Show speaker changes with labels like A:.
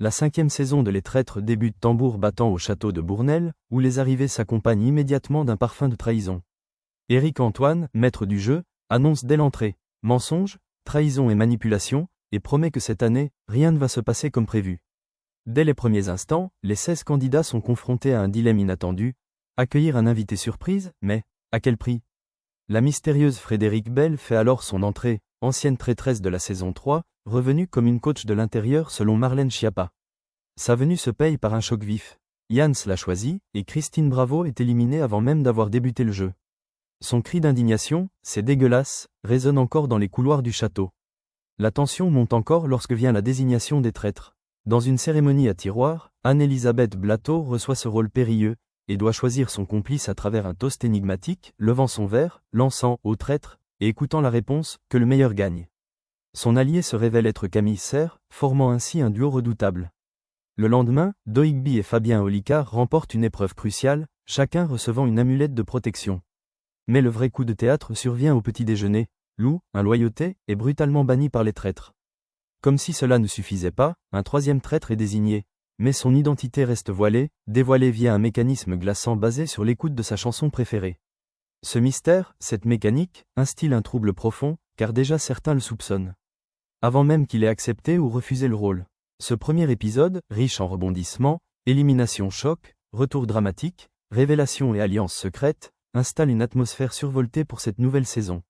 A: La 5e saison de Les Traîtres débute tambour battant au château de Bournel, où les arrivées s'accompagnent immédiatement d'un parfum de trahison. Éric Antoine, maître du jeu, annonce dès l'entrée mensonges, trahison et manipulation, et promet que cette année, rien ne va se passer comme prévu. Dès les premiers instants, les 16 candidats sont confrontés à un dilemme inattendu, accueillir un invité surprise, mais à quel prix? La mystérieuse Frédérique Bell fait alors son entrée, ancienne traîtresse de la saison 3, revenue comme une coach de l'intérieur selon Marlène Schiappa. Sa venue se paye par un choc vif. Jans l'a choisie, et Christine Bravo est éliminée avant même d'avoir débuté le jeu. Son cri d'indignation, c'est dégueulasse, résonne encore dans les couloirs du château. La tension monte encore lorsque vient la désignation des traîtres. Dans une cérémonie à tiroir, Anne-Elisabeth Blateau reçoit ce rôle périlleux, et doit choisir son complice à travers un toast énigmatique, levant son verre, lançant au traître, et écoutant la réponse, que le meilleur gagne. Son allié se révèle être Camille Serre, formant ainsi un duo redoutable. Le lendemain, Doigby et Fabien Olicard remportent une épreuve cruciale, chacun recevant une amulette de protection. Mais le vrai coup de théâtre survient au petit déjeuner. Lou, un loyauté, est brutalement banni par les traîtres. Comme si cela ne suffisait pas, un 3e traître est désigné, mais son identité reste voilée, dévoilée via un mécanisme glaçant basé sur l'écoute de sa chanson préférée. Ce mystère, cette mécanique, instille un trouble profond, car déjà certains le soupçonnent. Avant même qu'il ait accepté ou refusé le rôle. Ce premier épisode, riche en rebondissements, élimination choc, retour dramatique, révélation et alliance secrète, installe une atmosphère survoltée pour cette nouvelle saison.